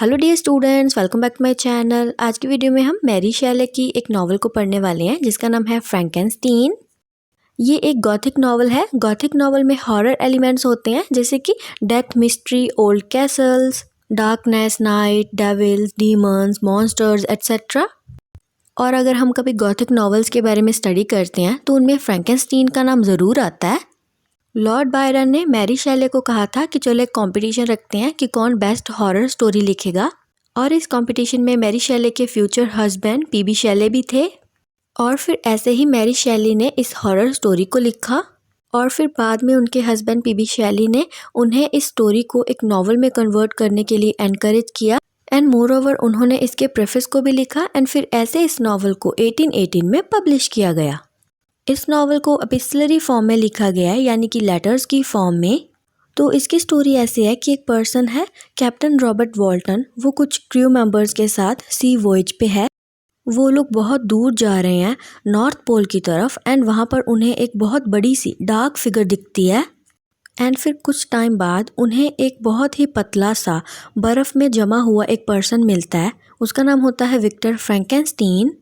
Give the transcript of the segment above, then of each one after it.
Hello dear students, welcome back to my channel. आज की video में हम मैरी शेले की एक नॉवल को पढ़ने वाले हैं जिसका नाम है फ्रैंकेनस्टीन। ये एक गॉथिक नॉवल है। गॉथिक नॉवल में हॉरर एलिमेंट्स होते हैं जैसे कि death, mystery, old castles, darkness, night, devils, demons, monsters etcetera. और अगर हम कभी गॉथिक नॉवेल्स के बारे में स्टडी करते हैं तो उनमें फ्रैंकेनस्टीन का नाम ज़रूर आता है। लॉर्ड बायरन ने मैरी शेले को कहा था कि चलो एक कंपटीशन रखते हैं कि कौन बेस्ट हॉरर स्टोरी लिखेगा, और इस कंपटीशन में मैरी शेले के फ्यूचर हस्बैंड पीबी शेले भी थे। और फिर ऐसे ही मैरी शेले ने इस हॉरर स्टोरी को लिखा और फिर बाद में उनके हस्बैंड पीबी शेले ने उन्हें इस स्टोरी को एक नॉवल में कन्वर्ट करने के लिए एनकरेज किया एंड मोर ओवर उन्होंने इसके प्रेफेस को भी लिखा एंड फिर ऐसे इस नॉवल को 1818 में पब्लिश किया गया। इस नॉवल को एपिस्टलरी फॉर्म में लिखा गया है, यानी कि लेटर्स की फॉर्म में। तो इसकी स्टोरी ऐसी है कि एक पर्सन है कैप्टन रॉबर्ट वॉल्टन, वो कुछ क्रू मेंबर्स के साथ सी वॉयज पे है। वो लोग बहुत दूर जा रहे हैं नॉर्थ पोल की तरफ एंड वहाँ पर उन्हें एक बहुत बड़ी सी डार्क फिगर दिखती है एंड फिर कुछ टाइम बाद उन्हें एक बहुत ही पतला सा बर्फ़ में जमा हुआ एक पर्सन मिलता है। उसका नाम होता है विक्टर फ्रैंकेनस्टीन।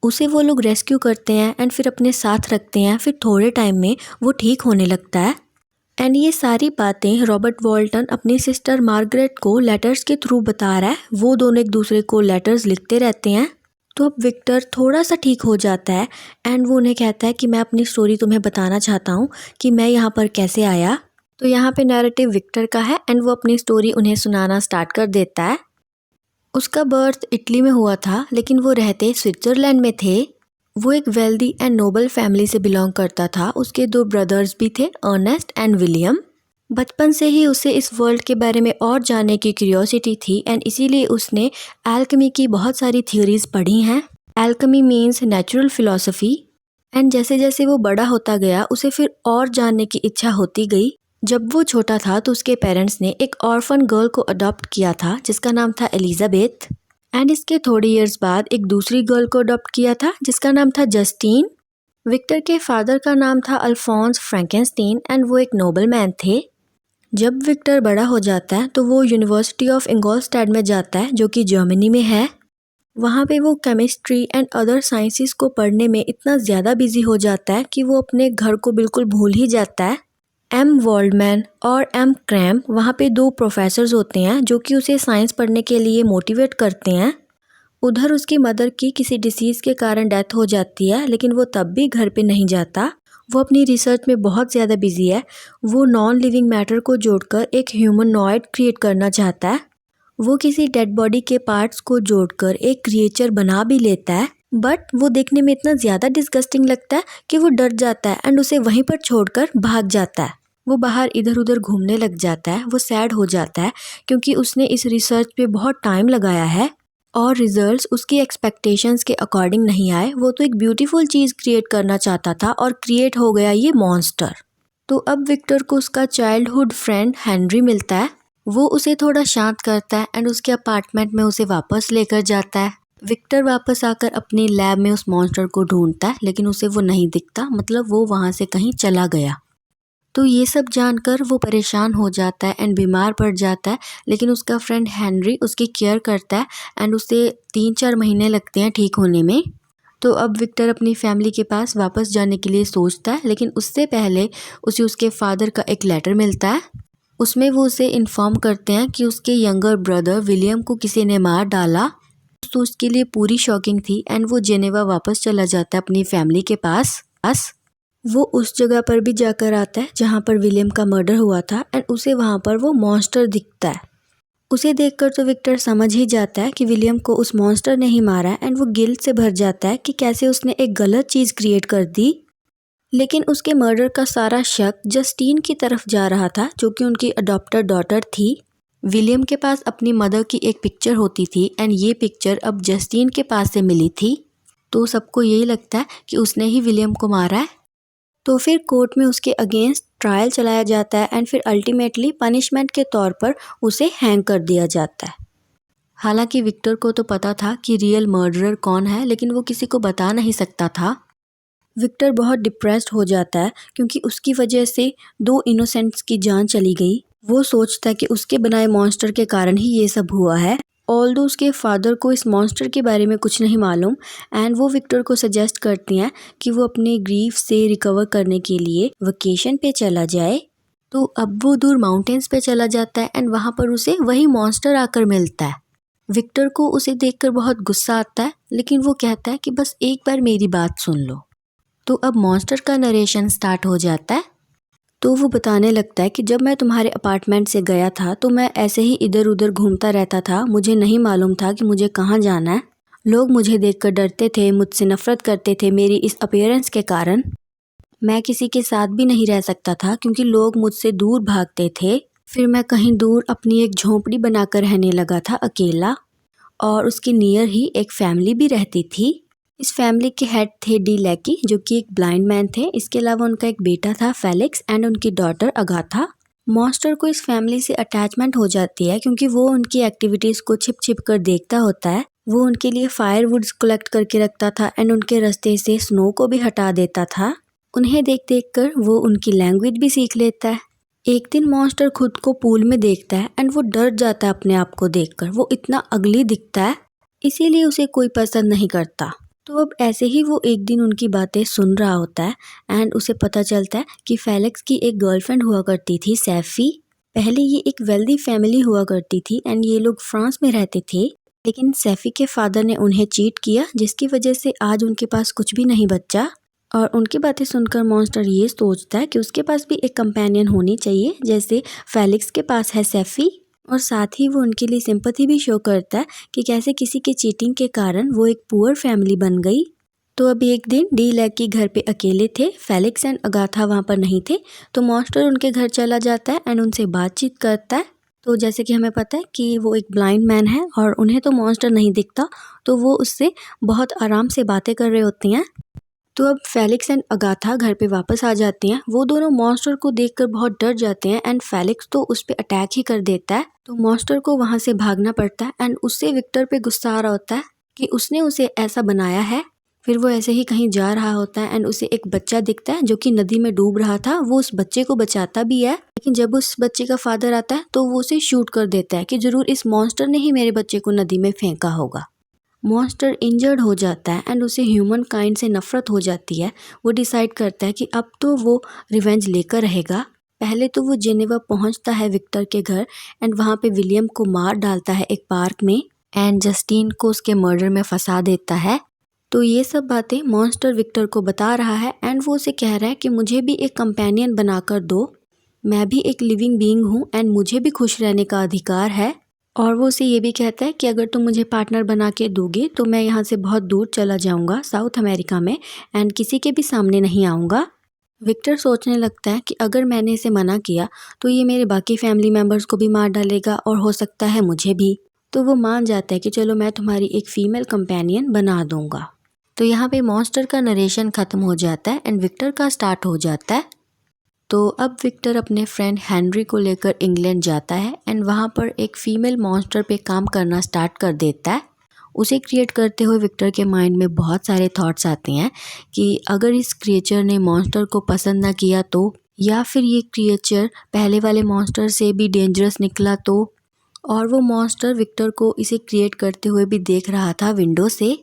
उसे वो लोग रेस्क्यू करते हैं एंड फिर अपने साथ रखते हैं। फिर थोड़े टाइम में वो ठीक होने लगता है एंड ये सारी बातें रॉबर्ट वॉल्टन अपनी सिस्टर मार्गरेट को लेटर्स के थ्रू बता रहा है। वो दोनों एक दूसरे को लेटर्स लिखते रहते हैं। तो अब विक्टर थोड़ा सा ठीक हो जाता है एंड वो उन्हें कहता है कि मैं अपनी स्टोरी तुम्हें बताना चाहता हूँ कि मैं यहाँ पर कैसे आया। तो यहाँ पे नैरेटिव विक्टर का है एंड वो अपनी स्टोरी उन्हें सुनाना स्टार्ट कर देता है। उसका बर्थ इटली में हुआ था लेकिन वो रहते स्विट्ज़रलैंड में थे। वो एक वेल्दी एंड नोबल फैमिली से बिलोंग करता था। उसके 2 ब्रदर्स भी थे, अर्नेस्ट एंड विलियम। बचपन से ही उसे इस वर्ल्ड के बारे में और जानने की क्यूरियोसिटी थी एंड इसीलिए उसने एल्केमी की बहुत सारी थ्योरीज पढ़ी हैं। Alchemy means natural philosophy. And जैसे जैसे वो बड़ा होता गया उसे फिर और जानने की इच्छा होती गई। जब वो छोटा था तो उसके पेरेंट्स ने एक ऑर्फन गर्ल को अडॉप्ट किया था जिसका नाम था एलिजाबेथ। एंड इसके थोड़े इयर्स बाद एक दूसरी गर्ल को अडॉप्ट किया था जिसका नाम था जस्टीन। विक्टर के फादर का नाम था अल्फोंस फ्रैंकेनस्टीन एंड वो एक नोबल मैन थे। जब विक्टर बड़ा हो जाता है तो वो यूनिवर्सिटी ऑफ इंगोलस्टैड में जाता है जो कि जर्मनी में है। वहाँ पे वो केमिस्ट्री एंड अदर साइंसेस को पढ़ने में इतना ज़्यादा बिजी हो जाता है कि वो अपने घर को बिल्कुल भूल ही जाता है। एम वॉल्डमैन और एम क्रैम वहाँ पे 2 प्रोफेसर्स होते हैं जो कि उसे साइंस पढ़ने के लिए मोटिवेट करते हैं। उधर उसकी मदर की किसी डिसीज़ के कारण डेथ हो जाती है लेकिन वो तब भी घर पे नहीं जाता। वो अपनी रिसर्च में बहुत ज़्यादा बिजी है। वो नॉन लिविंग मैटर को जोड़कर एक ह्यूमनॉइड क्रिएट करना चाहता है। वो किसी डेड बॉडी के पार्ट्स को जोड़कर एक क्रिएचर बना भी लेता है, बट वो देखने में इतना ज़्यादा डिस्गस्टिंग लगता है कि वो डर जाता है एंड उसे वहीं पर छोड़कर भाग जाता है। वो बाहर इधर उधर घूमने लग जाता है। वो सैड हो जाता है क्योंकि उसने इस रिसर्च पे बहुत टाइम लगाया है और रिजल्ट्स उसकी एक्सपेक्टेशंस के अकॉर्डिंग नहीं आए। वो तो एक ब्यूटीफुल चीज़ क्रिएट करना चाहता था और क्रिएट हो गया ये मॉन्स्टर। तो अब विक्टर को उसका चाइल्डहुड फ्रेंड हेनरी मिलता है। वो उसे थोड़ा शांत करता है एंड उसके अपार्टमेंट में उसे वापस लेकर जाता है। विक्टर वापस आकर अपनी लैब में उस मॉन्स्टर को ढूंढता है लेकिन उसे वो नहीं दिखता, मतलब वो वहाँ से कहीं चला गया। तो ये सब जानकर वो परेशान हो जाता है एंड बीमार पड़ जाता है, लेकिन उसका फ्रेंड हेनरी उसकी केयर करता है एंड उसे 3-4 महीने लगते हैं ठीक होने में। तो अब विक्टर अपनी फैमिली के पास वापस जाने के लिए सोचता है, लेकिन उससे पहले उसे उसके फादर का एक लेटर मिलता है। उसमें वो उसे इन्फॉर्म करते हैं कि उसके यंगर ब्रदर विलियम को किसी ने मार डाला। तो उसके लिए पूरी शॉकिंग थी एंड वो जेनेवा वापस चला जाता है अपनी फैमिली के पास। वो उस जगह पर भी जाकर आता है जहाँ पर विलियम का मर्डर हुआ था एंड उसे वहाँ पर वो मॉन्स्टर दिखता है। उसे देखकर तो विक्टर समझ ही जाता है कि विलियम को उस मॉन्स्टर ने ही मारा है एंड वो गिल्ट से भर जाता है कि कैसे उसने एक गलत चीज़ क्रिएट कर दी। लेकिन उसके मर्डर का सारा शक जस्टीन की तरफ जा रहा था जो कि उनकी अडॉप्टेड डॉटर थी। विलियम के पास अपनी मदर की एक पिक्चर होती थी एंड ये पिक्चर अब जस्टीन के पास से मिली थी। तो सबको यही लगता है कि उसने ही विलियम को मारा है। तो फिर कोर्ट में उसके अगेंस्ट ट्रायल चलाया जाता है एंड फिर अल्टीमेटली पनिशमेंट के तौर पर उसे हैंग कर दिया जाता है। हालांकि विक्टर को तो पता था कि रियल मर्डरर कौन है, लेकिन वो किसी को बता नहीं सकता था। विक्टर बहुत डिप्रेस्ड हो जाता है क्योंकि उसकी वजह से 2 इनोसेंट्स की जान चली गई। वो सोचता है कि उसके बनाए मॉन्स्टर के कारण ही ये सब हुआ है ऑल्दो उसके फादर को इस मॉन्स्टर के बारे में कुछ नहीं मालूम एंड वो विक्टर को सजेस्ट करती हैं कि वो अपने ग्रीफ से रिकवर करने के लिए वेकेशन पे चला जाए। तो अब वो दूर माउंटेन्स पे चला जाता है एंड वहाँ पर उसे वही मॉन्स्टर आकर मिलता है। विक्टर को उसे देखकर बहुत गुस्सा आता है, लेकिन वो कहता है कि बस एक बार मेरी बात सुन लो। तो अब मॉन्स्टर का नरेशन स्टार्ट हो जाता है। तो वो बताने लगता है कि जब मैं तुम्हारे अपार्टमेंट से गया था तो मैं ऐसे ही इधर उधर घूमता रहता था, मुझे नहीं मालूम था कि मुझे कहाँ जाना है। लोग मुझे देखकर डरते थे, मुझसे नफरत करते थे मेरी इस अपीयरेंस के कारण। मैं किसी के साथ भी नहीं रह सकता था क्योंकि लोग मुझसे दूर भागते थे। फिर मैं कहीं दूर अपनी एक झोंपड़ी बनाकर रहने लगा था अकेला, और उसके नियर ही एक फैमिली भी रहती थी। इस फैमिली के हेड थे डी लैकी, जो कि एक ब्लाइंड मैन थे। इसके अलावा उनका एक बेटा था फेलिक्स एंड उनकी डॉटर अगाथा। मॉन्स्टर को इस फैमिली से अटैचमेंट हो जाती है क्योंकि वो उनकी एक्टिविटीज को छिप छिप कर देखता होता है। वो उनके लिए फायरवुड्स कलेक्ट करके रखता था एंड उनके रास्ते से स्नो को भी हटा देता था। उन्हें देख देख कर वो उनकी लैंग्वेज भी सीख लेता है। एक दिन मॉन्स्टर खुद को पूल में देखता है एंड वो डर जाता है अपने आप को देखकर। वो इतना अगली दिखता है, इसीलिए उसे कोई पसंद नहीं करता। तो अब ऐसे ही वो एक दिन उनकी बातें सुन रहा होता है एंड उसे पता चलता है कि फेलिक्स की एक गर्लफ्रेंड हुआ करती थी, सैफी। पहले ये एक वेल्दी फैमिली हुआ करती थी एंड ये लोग फ्रांस में रहते थे, लेकिन सैफी के फादर ने उन्हें चीट किया, जिसकी वजह से आज उनके पास कुछ भी नहीं बचा। और उनकी बातें सुनकर मॉन्स्टर ये सोचता है कि उसके पास भी एक कंपेनियन होनी चाहिए, जैसे फेलिक्स के पास है सैफी। और साथ ही वो उनके लिए सिंपैथी भी शो करता है कि कैसे किसी के चीटिंग के कारण वो एक पुअर फैमिली बन गई। तो अब एक दिन डी लैकी घर पे अकेले थे, फेलिक्स एंड अगाथा वहाँ पर नहीं थे। तो मॉन्स्टर उनके घर चला जाता है एंड उनसे बातचीत करता है। तो जैसे कि हमें पता है कि वो एक ब्लाइंड मैन है और उन्हें तो मॉन्स्टर नहीं दिखता, तो वो उससे बहुत आराम से बातें कर रहे होती हैं। तो अब फेलिक्स एंड अगाथा घर पे वापस आ जाते हैं। वो दोनों मॉन्स्टर को देखकर बहुत डर जाते हैं एंड फेलिक्स तो उस पे अटैक ही कर देता है। तो मॉन्स्टर को वहाँ से भागना पड़ता है एंड उससे विक्टर पे गुस्सा आ रहा होता है कि उसने उसे ऐसा बनाया है। फिर वो ऐसे ही कहीं जा रहा होता है एंड उसे एक बच्चा दिखता है जो कि नदी में डूब रहा था। वो उस बच्चे को बचाता भी है, लेकिन जब उस बच्चे का फादर आता है तो वो उसे शूट कर देता है कि जरूर इस मॉन्स्टर ने ही मेरे बच्चे को नदी में फेंका होगा। मॉन्स्टर इंजर्ड हो जाता है एंड उसे ह्यूमन काइंड से नफरत हो जाती है। वो डिसाइड करता है कि अब तो वो रिवेंज लेकर रहेगा। पहले तो वो जेनेवा पहुंचता है विक्टर के घर एंड वहाँ पे विलियम को मार डालता है एक पार्क में एंड जस्टिन को उसके मर्डर में फंसा देता है। तो ये सब बातें मॉन्स्टर विक्टर को बता रहा है एंड वो उसे कह रहा है कि मुझे भी एक कंपेनियन बनाकर दो, मैं भी एक लिविंग बीइंग हूँ एंड मुझे भी खुश रहने का अधिकार है। और वो उसे ये भी कहता है कि अगर तुम मुझे पार्टनर बना के दोगे तो मैं यहाँ से बहुत दूर चला जाऊँगा साउथ अमेरिका में एंड किसी के भी सामने नहीं आऊँगा। विक्टर सोचने लगता है कि अगर मैंने इसे मना किया तो ये मेरे बाकी फैमिली मेम्बर्स को भी मार डालेगा और हो सकता है मुझे भी। तो वो मान जाता है कि चलो मैं तुम्हारी एक फीमेल कंपेनियन बना दूंगा। तो यहाँ पे मॉन्स्टर का नरेशन ख़त्म हो जाता है एंड विक्टर का स्टार्ट हो जाता है। तो अब विक्टर अपने फ्रेंड हेनरी को लेकर इंग्लैंड जाता है एंड वहाँ पर एक फीमेल मॉन्स्टर पे काम करना स्टार्ट कर देता है। उसे क्रिएट करते हुए विक्टर के माइंड में बहुत सारे थॉट्स आते हैं कि अगर इस क्रिएचर ने मॉन्स्टर को पसंद ना किया तो, या फिर ये क्रिएचर पहले वाले मॉन्स्टर से भी डेंजरस निकला तो। और वो मॉन्स्टर विक्टर को इसे क्रिएट करते हुए भी देख रहा था विंडो से।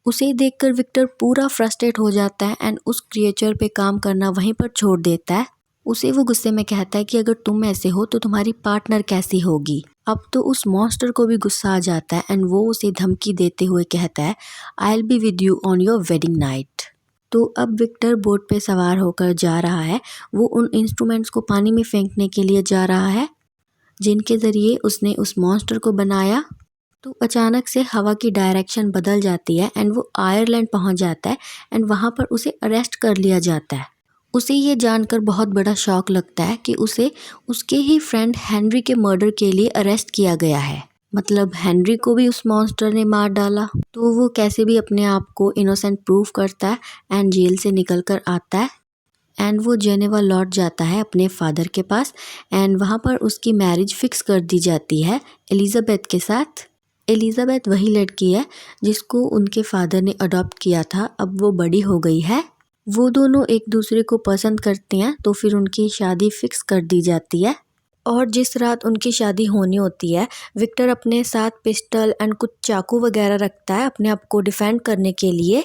उसे देखकर विक्टर पूरा फ्रस्ट्रेट हो जाता है एंड उस क्रिएचर पे काम करना वहीं पर छोड़ देता है। उसे वो गुस्से में कहता है कि अगर तुम ऐसे हो तो तुम्हारी पार्टनर कैसी होगी। अब तो उस मॉन्स्टर को भी गुस्सा आ जाता है एंड वो उसे धमकी देते हुए कहता है I will be with you on your wedding night. तो अब विक्टर बोट पे सवार होकर जा रहा है। वो उन इंस्ट्रूमेंट्स को पानी में फेंकने के लिए जा रहा है जिनके ज़रिए उसने उस मॉन्स्टर को बनाया। तो अचानक से हवा की डायरेक्शन बदल जाती है एंड वो आयरलैंड पहुंच जाता है एंड वहाँ पर उसे अरेस्ट कर लिया जाता है। उसे ये जानकर बहुत बड़ा शॉक लगता है कि उसे उसके ही फ्रेंड हेनरी के मर्डर के लिए अरेस्ट किया गया है। मतलब हेनरी को भी उस मॉन्स्टर ने मार डाला। तो वो कैसे भी अपने आप को इनोसेंट प्रूव करता है एंड जेल से निकल कर आता है एंड वो जेनेवा लौट जाता है अपने फादर के पास एंड वहाँ पर उसकी मैरिज फिक्स कर दी जाती है एलिजाबेथ के साथ। एलिजाबेथ वही लड़की है जिसको उनके फादर ने अडॉप्ट किया था। अब वो बड़ी हो गई है। वो दोनों एक दूसरे को पसंद करते हैं तो फिर उनकी शादी फिक्स कर दी जाती है। और जिस रात उनकी शादी होनी होती है, विक्टर अपने साथ पिस्टल एंड कुछ चाकू वगैरह रखता है अपने आप को डिफेंड करने के लिए,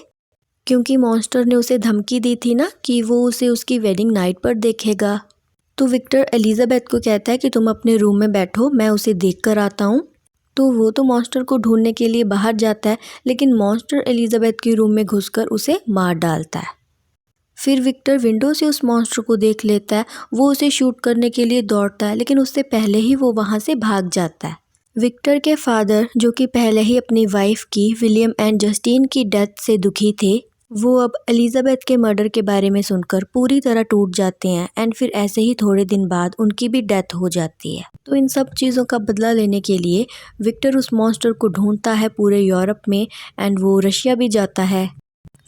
क्योंकि मॉन्स्टर ने उसे धमकी दी थी ना कि वो उसे उसकी वेडिंग नाइट पर देखेगा। तो विक्टर एलिजाबेथ को कहता है कि तुम अपने रूम में बैठो, मैं उसे देख कर आता हूँ। तो वो तो मॉन्स्टर को ढूंढने के लिए बाहर जाता है, लेकिन मॉन्स्टर एलिजाबेथ के रूम में घुसकर उसे मार डालता है। फिर विक्टर विंडो से उस मॉन्स्टर को देख लेता है। वो उसे शूट करने के लिए दौड़ता है, लेकिन उससे पहले ही वो वहाँ से भाग जाता है। विक्टर के फादर, जो कि पहले ही अपनी वाइफ की, विलियम एंड जस्टिन की डेथ से दुखी थे, वो अब एलिजाबेथ के मर्डर के बारे में सुनकर पूरी तरह टूट जाते हैं एंड फिर ऐसे ही थोड़े दिन बाद उनकी भी डेथ हो जाती है। तो इन सब चीज़ों का बदला लेने के लिए विक्टर उस मॉन्स्टर को ढूंढता है पूरे यूरोप में एंड वो रशिया भी जाता है।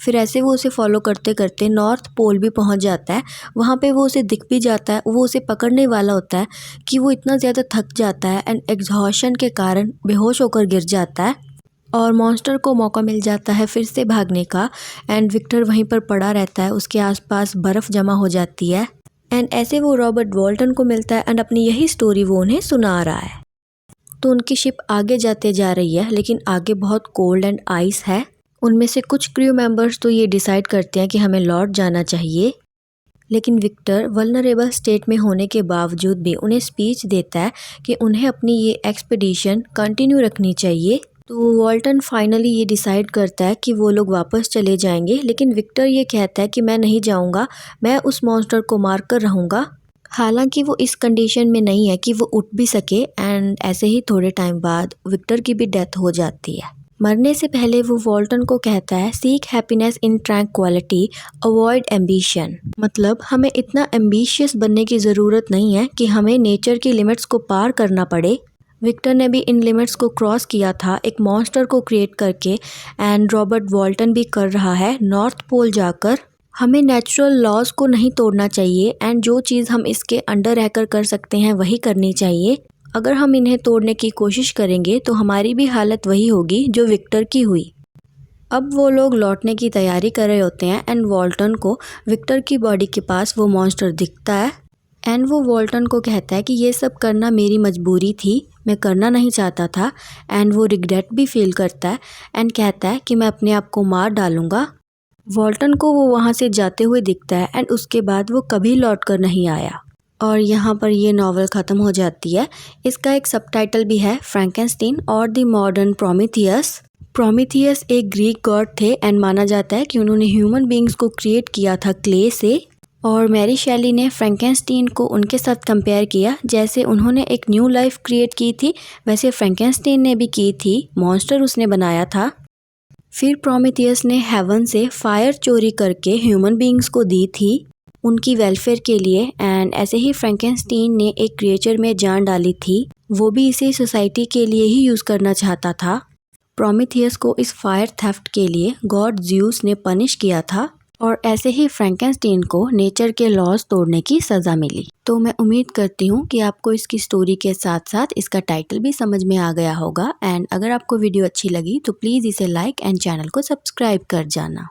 फिर ऐसे वो उसे फॉलो करते करते नॉर्थ पोल भी पहुंच जाता है। वहाँ पे वो उसे दिख भी जाता है। वो उसे पकड़ने वाला होता है कि वो इतना ज़्यादा थक जाता है एंड एग्जॉशन के कारण बेहोश होकर गिर जाता है और मॉन्स्टर को मौका मिल जाता है फिर से भागने का एंड विक्टर वहीं पर पड़ा रहता है। उसके आसपास बर्फ़ जमा हो जाती है एंड ऐसे वो रॉबर्ट वॉल्टन को मिलता है एंड अपनी यही स्टोरी वो उन्हें सुना रहा है। तो उनकी शिप आगे जाते जा रही है, लेकिन आगे बहुत कोल्ड एंड आइस है। उनमें से कुछ क्रू मेंबर्स तो ये डिसाइड करते हैं कि हमें लौट जाना चाहिए, लेकिन विक्टर वल्नरेबल स्टेट में होने के बावजूद भी उन्हें स्पीच देता है कि उन्हें अपनी ये एक्सपीडिशन कंटिन्यू रखनी चाहिए। तो वॉल्टन फाइनली ये डिसाइड करता है कि वो लोग वापस चले जाएंगे, लेकिन विक्टर ये कहता है कि मैं नहीं जाऊंगा, मैं उस मॉन्स्टर को मार कर रहूँगा। हालांकि वो इस कंडीशन में नहीं है कि वो उठ भी सके एंड ऐसे ही थोड़े टाइम बाद विक्टर की भी डेथ हो जाती है। मरने से पहले वो वॉल्टन को कहता है, seek happiness in tranquillity, avoid ambition. मतलब हमें इतना एम्बिशियस बनने की ज़रूरत नहीं है कि हमें नेचर की लिमिट्स को पार करना पड़े। विक्टर ने भी इन लिमिट्स को क्रॉस किया था एक मॉन्स्टर को क्रिएट करके एंड रॉबर्ट वॉल्टन भी कर रहा है नॉर्थ पोल जाकर। हमें नेचुरल लॉज को नहीं तोड़ना चाहिए एंड जो चीज़ हम इसके अंडर रहकर कर सकते हैं वही करनी चाहिए। अगर हम इन्हें तोड़ने की कोशिश करेंगे तो हमारी भी हालत वही होगी जो विक्टर की हुई। अब वो लोग लौटने की तैयारी कर रहे होते हैं एंड वॉल्टन को विक्टर की बॉडी के पास वो मॉन्स्टर दिखता है एंड वो वॉल्टन को कहता है कि ये सब करना मेरी मजबूरी थी, मैं करना नहीं चाहता था। एंड वो रिग्रेट भी फील करता है एंड कहता है कि मैं अपने आप को मार डालूंगा। वॉल्टन को वो वहाँ से जाते हुए दिखता है एंड उसके बाद वो कभी लौट कर नहीं आया। और यहाँ पर ये नावल ख़त्म हो जाती है। इसका एक सबटाइटल भी है, फ्रैंकेनस्टीन और द मॉडर्न प्रोमीथियस। प्रोमीथियस एक ग्रीक गॉड थे एंड माना जाता है कि उन्होंने ह्यूमन बींग्स को क्रिएट किया था क्ले से। और मैरी शेली ने फ्रैंकेनस्टीन को उनके साथ कंपेयर किया, जैसे उन्होंने एक न्यू लाइफ क्रिएट की थी वैसे फ्रैंकेनस्टीन ने भी की थी, मॉन्स्टर उसने बनाया था। फिर प्रोमीथियस ने हेवन से फायर चोरी करके ह्यूमन बींग्स को दी थी उनकी वेलफेयर के लिए एंड ऐसे ही फ्रैंकेनस्टीन ने एक क्रिएचर में जान डाली थी, वो भी इसे सोसाइटी के लिए ही यूज़ करना चाहता था। प्रोमीथियस को इस फायर थेफ्ट के लिए गॉड ज़्यूस ने पनिश किया था और ऐसे ही फ्रैंकेनस्टीन को नेचर के लॉज तोड़ने की सज़ा मिली। तो मैं उम्मीद करती हूँ कि आपको इसकी स्टोरी के साथ साथ इसका टाइटल भी समझ में आ गया होगा एंड अगर आपको वीडियो अच्छी लगी तो प्लीज़ इसे लाइक एंड चैनल को सब्सक्राइब कर जाना।